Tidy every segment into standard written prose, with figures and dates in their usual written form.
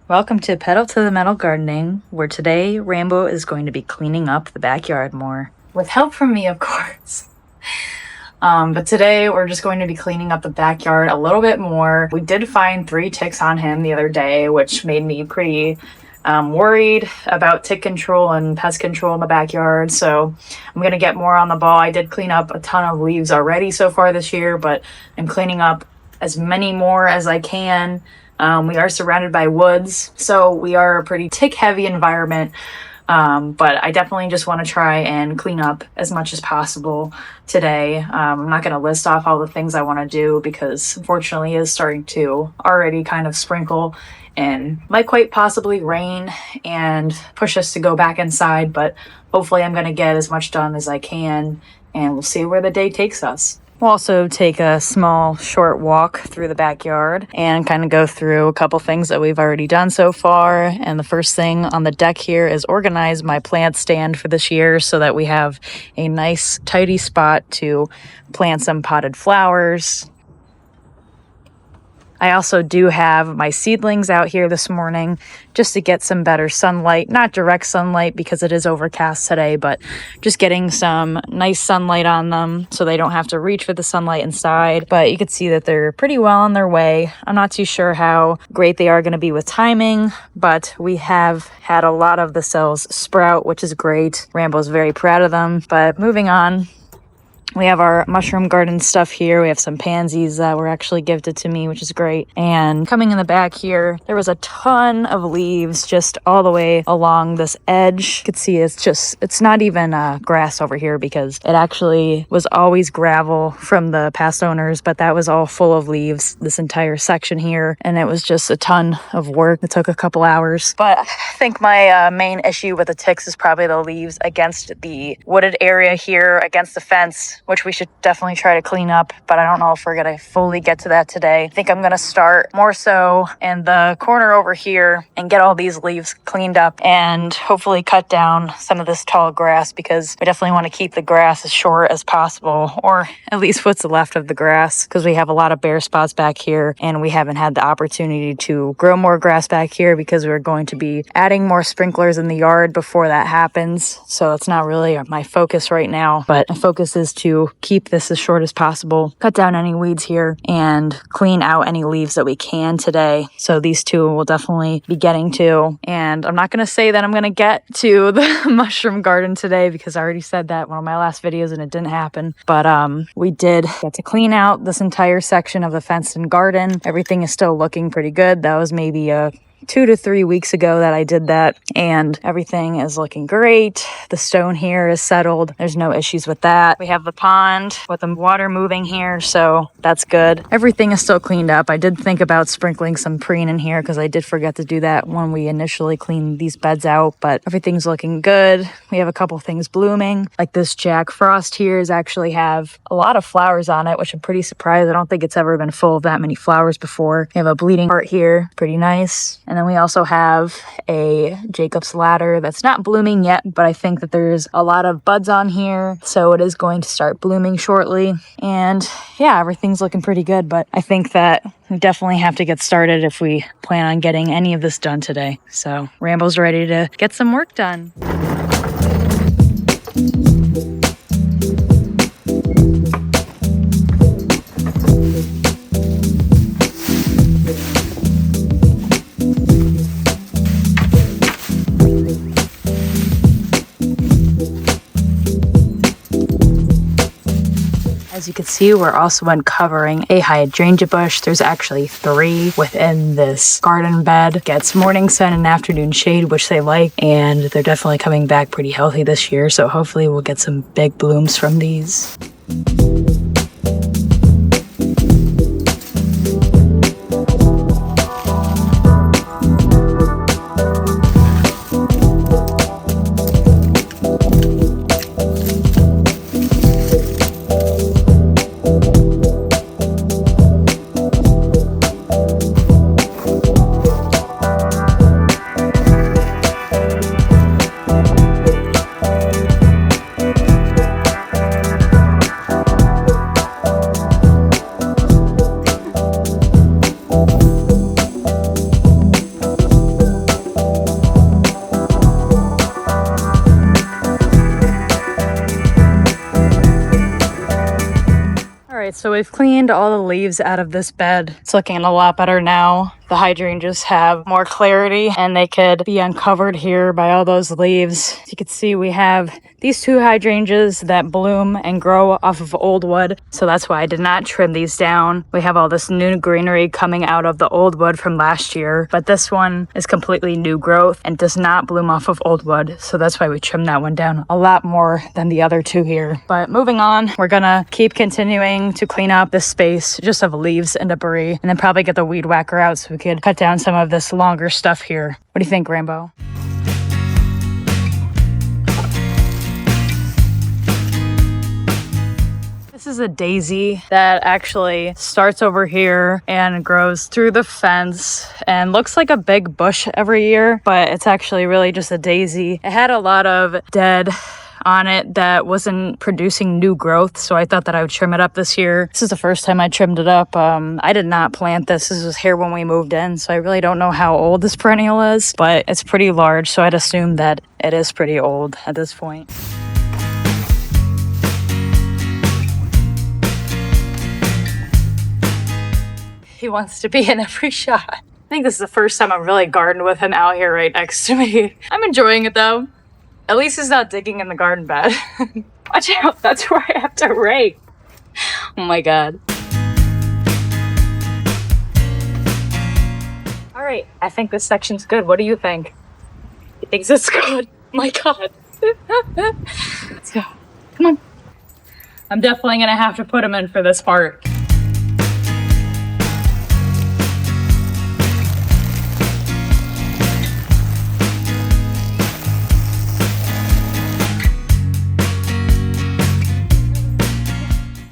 Welcome to Pedal to the Metal Gardening, where today Rambo is going to be cleaning up the backyard more. With help from me, of course. But today we're just going to be cleaning up the backyard a little bit more. We did find 3 ticks on him the other day, which made me pretty worried about tick control and pest control in the backyard. So I'm going to get more on the ball. I did clean up a ton of leaves already so far this year, but I'm cleaning up as many more as I can. We are surrounded by woods, so we are a pretty tick-heavy environment, but I definitely just want to try and clean up as much as possible today. I'm not going to list off all the things I want to do because unfortunately it is starting to already kind of sprinkle and might quite possibly rain and push us to go back inside, but hopefully I'm going to get as much done as I can, and we'll see where the day takes us. We'll also take a small, short walk through the backyard and kind of go through a couple things that we've already done so far. And the first thing on the deck here is organize my plant stand for this year so that we have a nice, tidy spot to plant some potted flowers. I also do have my seedlings out here this morning just to get some better sunlight, not direct sunlight because it is overcast today, but just getting some nice sunlight on them so they don't have to reach for the sunlight inside. But you can see that they're pretty well on their way. I'm not too sure how great they are going to be with timing, but we have had a lot of the cells sprout, which is great. Rambo's very proud of them. But moving on, we have our mushroom garden stuff here. We have some pansies that were actually gifted to me, which is great. And coming in the back here, there was a ton of leaves just all the way along this edge. You can see it's not even grass over here because it actually was always gravel from the past owners, but that was all full of leaves, this entire section here. And it was just a ton of work. It took a couple hours. But I think my main issue with the ticks is probably the leaves against the wooded area here, against the fence, which we should definitely try to clean up, but I don't know if we're going to fully get to that today. I think I'm going to start more so in the corner over here and get all these leaves cleaned up and hopefully cut down some of this tall grass because we definitely want to keep the grass as short as possible, or at least what's left of the grass, because we have a lot of bare spots back here and we haven't had the opportunity to grow more grass back here because we're going to be adding more sprinklers in the yard before that happens. So it's not really my focus right now, but my focus is to keep this as short as possible, cut down any weeds here, and clean out any leaves that we can today. So these 2 we'll definitely be getting to. And I'm not going to say that I'm going to get to the mushroom garden today because I already said that in one of my last videos and it didn't happen. But we did get to clean out this entire section of the fenced in garden. Everything is still looking pretty good. That was maybe 2 to 3 weeks ago that I did that, and everything is looking great. The stone here is settled. There's no issues with that. We have the pond with the water moving here, so that's good. Everything is still cleaned up. I did think about sprinkling some preen in here because I did forget to do that when we initially cleaned these beds out, but everything's looking good. We have a couple things blooming, like this Jack Frost here is actually have a lot of flowers on it, which I'm pretty surprised. I don't think it's ever been full of that many flowers before. We have a bleeding heart here, pretty nice. And then we also have a Jacob's Ladder that's not blooming yet, but I think that there's a lot of buds on here, so it is going to start blooming shortly. And yeah, everything's looking pretty good, but I think that we definitely have to get started if we plan on getting any of this done today. So Rambo's ready to get some work done. As you can see, we're also uncovering a hydrangea bush. There's actually 3 within this garden bed. Gets morning sun and afternoon shade, which they like, and they're definitely coming back pretty healthy this year. So hopefully we'll get some big blooms from these. So we've cleaned all the leaves out of this bed. It's looking a lot better now. The hydrangeas have more clarity and they could be uncovered here by all those leaves. As you can see, we have these 2 hydrangeas that bloom and grow off of old wood. So that's why I did not trim these down. We have all this new greenery coming out of the old wood from last year, but this one is completely new growth and does not bloom off of old wood. So that's why we trimmed that one down a lot more than the other 2 here. But moving on, we're gonna keep continuing to clean up this space just of leaves and debris, and then probably get the weed whacker out so we could cut down some of this longer stuff here. What do you think, Rambo? This is a daisy that actually starts over here and grows through the fence and looks like a big bush every year, but it's actually really just a daisy. It had a lot of dead on it that wasn't producing new growth, so I thought that I would trim it up this year. This is the first time I trimmed it up. I did not plant this. This was here when we moved in, so I really don't know how old this perennial is, but it's pretty large, so I'd assume that it is pretty old at this point. He wants to be in every shot. I think this is the first time I've really gardened with him out here right next to me. I'm enjoying it though. At least he's not digging in the garden bed. Watch out, that's where I have to rake. Oh my God. All right, I think this section's good. What do you think? He thinks it's good. Oh my God. Let's go. Come on. I'm definitely gonna have to put him in for this part.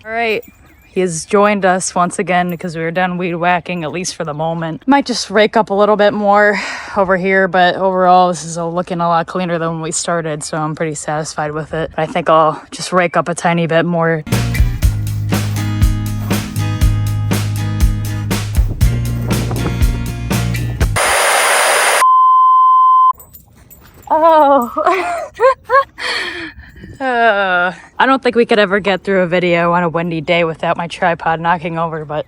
Right, he has joined us once again because we were done weed whacking, at least for the moment. Might just rake up a little bit more over here, but overall this is looking a lot cleaner than when we started, so I'm pretty satisfied with it. I think I'll just rake up a tiny bit more. Oh. I don't think we could ever get through a video on a windy day without my tripod knocking over, but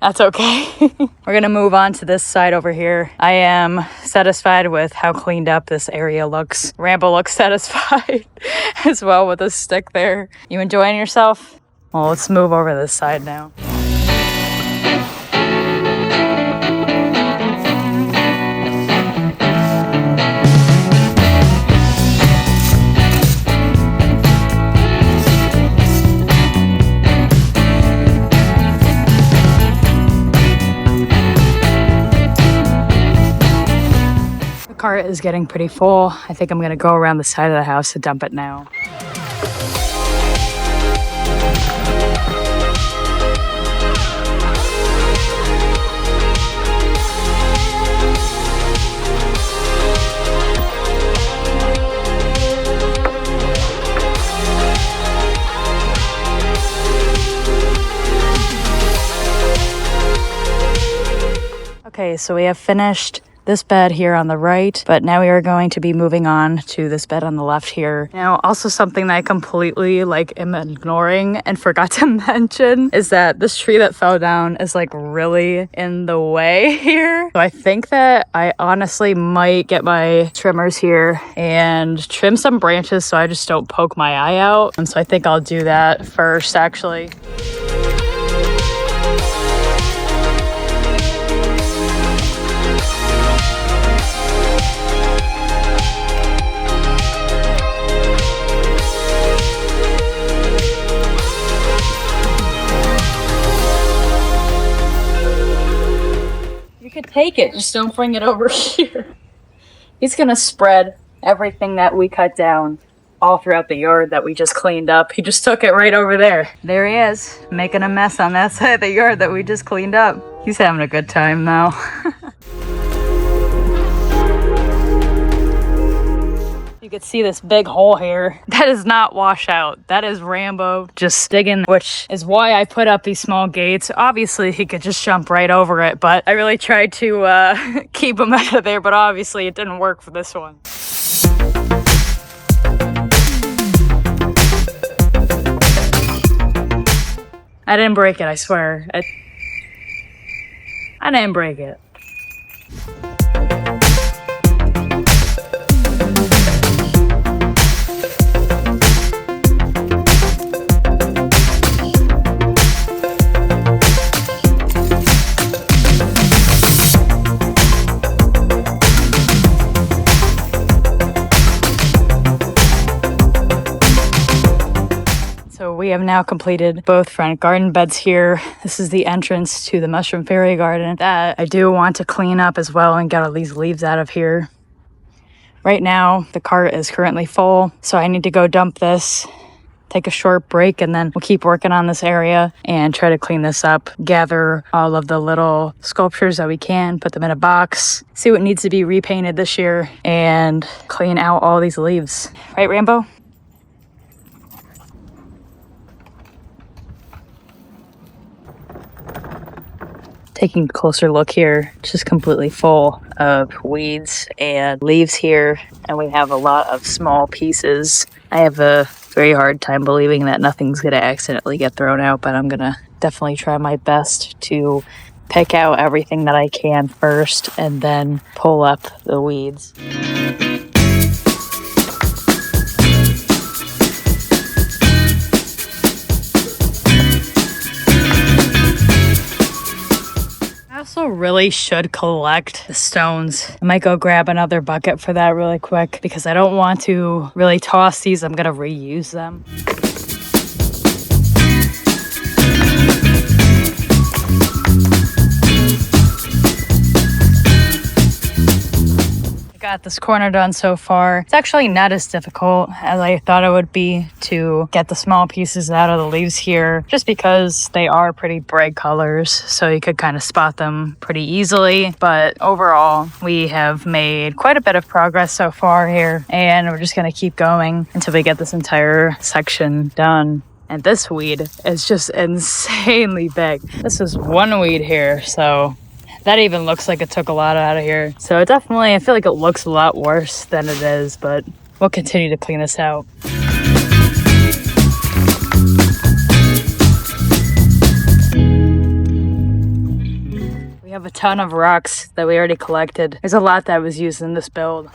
that's okay. We're gonna move on to this side over here. I am satisfied with how cleaned up this area looks. Rambo looks satisfied as well with the stick there. You enjoying yourself? Well, let's move over this side now. Cart is getting pretty full. I think I'm gonna go around the side of the house to dump it now. Okay, so we have finished this bed here on the right, but now we are going to be moving on to this bed on the left here. Now, also something that I completely am ignoring and forgot to mention is that this tree that fell down is really in the way here. So I think that I honestly might get my trimmers here and trim some branches so I just don't poke my eye out. And so I think I'll do that first, actually. Take it, just don't bring it over here. He's gonna spread everything that we cut down all throughout the yard that we just cleaned up. He just took it right over there. There he is, making a mess on that side of the yard that we just cleaned up. He's having a good time now. You can see this big hole here. That is not washout. That is Rambo just digging, which is why I put up these small gates. Obviously, he could just jump right over it, but I really tried to keep him out of there, but obviously it didn't work for this one. I didn't break it, I swear. I didn't break it. So we have now completed both front garden beds here. This is the entrance to the mushroom fairy garden that I do want to clean up as well and get all these leaves out of here. Right now, the cart is currently full, so I need to go dump this, take a short break, and then we'll keep working on this area and try to clean this up, gather all of the little sculptures that we can, put them in a box, see what needs to be repainted this year, and clean out all these leaves. Right, Rambo? Taking a closer look here, it's just completely full of weeds and leaves here, and we have a lot of small pieces. I have a very hard time believing that nothing's going to accidentally get thrown out, but I'm going to definitely try my best to pick out everything that I can first and then pull up the weeds. I also really should collect the stones. I might go grab another bucket for that really quick because I don't want to really toss these. I'm gonna reuse them. Got this corner done so far. It's actually not as difficult as I thought it would be to get the small pieces out of the leaves here, just because they are pretty bright colors, so you could kind of spot them pretty easily. But overall, we have made quite a bit of progress so far here, and we're just going to keep going until we get this entire section done. And this weed is just insanely big. This is one weed here, so that even looks like it took a lot out of here. So definitely, I feel like it looks a lot worse than it is, but we'll continue to clean this out. We have a ton of rocks that we already collected. There's a lot that was used in this build.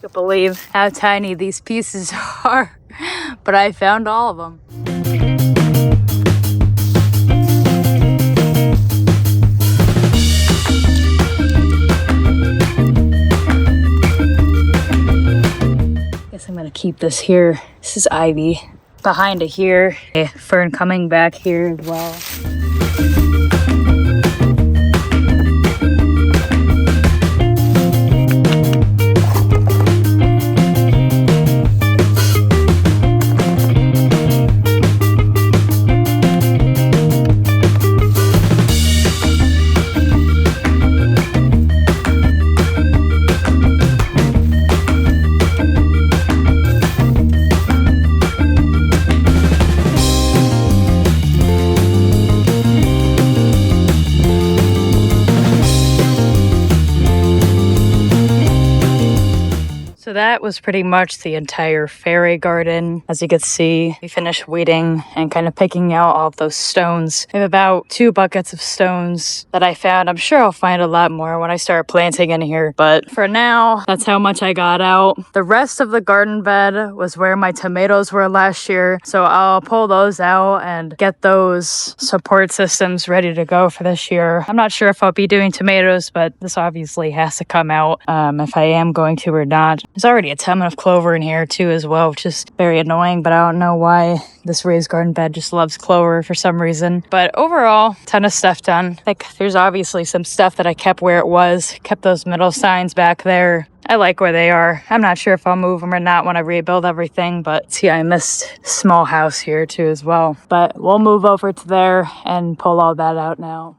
Can't believe how tiny these pieces are, but I found all of them. Guess I'm gonna keep this here. This is ivy. Behind it here, a fern coming back here as well. So that was pretty much the entire fairy garden. As you can see, we finished weeding and kind of picking out all of those stones. I have about 2 buckets of stones that I found. I'm sure I'll find a lot more when I start planting in here, but for now, that's how much I got out. The rest of the garden bed was where my tomatoes were last year, so I'll pull those out and get those support systems ready to go for this year. I'm not sure if I'll be doing tomatoes, but this obviously has to come out if I am going to or not. There's already a ton of clover in here too as well, which is very annoying, but I don't know why this raised garden bed just loves clover for some reason. But overall, ton of stuff done. Like, there's obviously some stuff that I kept where it was, kept those middle signs back there. I like where they are. I'm not sure if I'll move them or not when I rebuild everything, but see, I missed small house here too as well. But we'll move over to there and pull all that out now.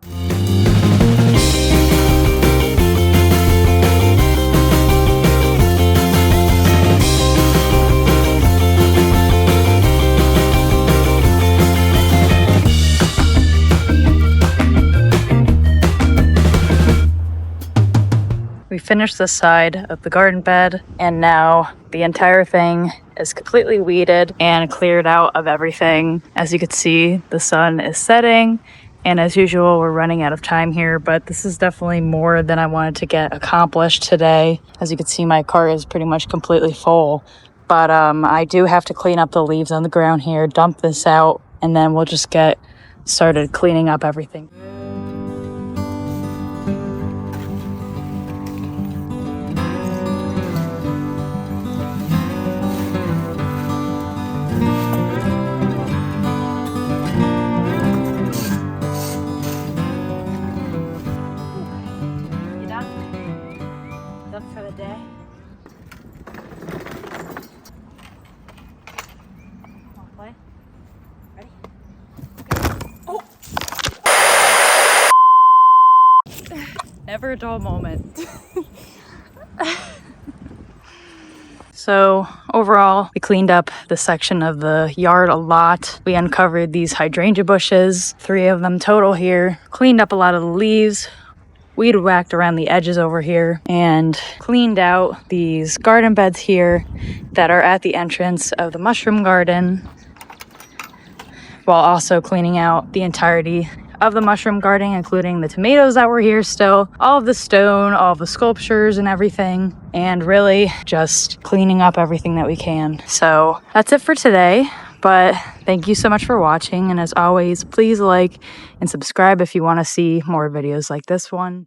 We finished this side of the garden bed, and now The entire thing is completely weeded and cleared out of everything. As you can see, the sun is setting, and as usual, we're running out of time here, but this is definitely more than I wanted to get accomplished today. As you can see, my cart is pretty much completely full, but I do have to clean up the leaves on the ground here, dump this out, and then we'll just get started cleaning up everything. For the day. Come on, play. Ready? Oh! Never a dull moment. So overall, we cleaned up the section of the yard a lot. We uncovered these hydrangea bushes, 3 of them total here. Cleaned up a lot of the leaves. Weed whacked around the edges over here and cleaned out these garden beds here that are at the entrance of the mushroom garden, while also cleaning out the entirety of the mushroom garden, including the tomatoes that were here still, all of the stone, all of the sculptures and everything, and really just cleaning up everything that we can. So that's it for today. But thank you so much for watching, and as always, please like and subscribe if you want to see more videos like this one.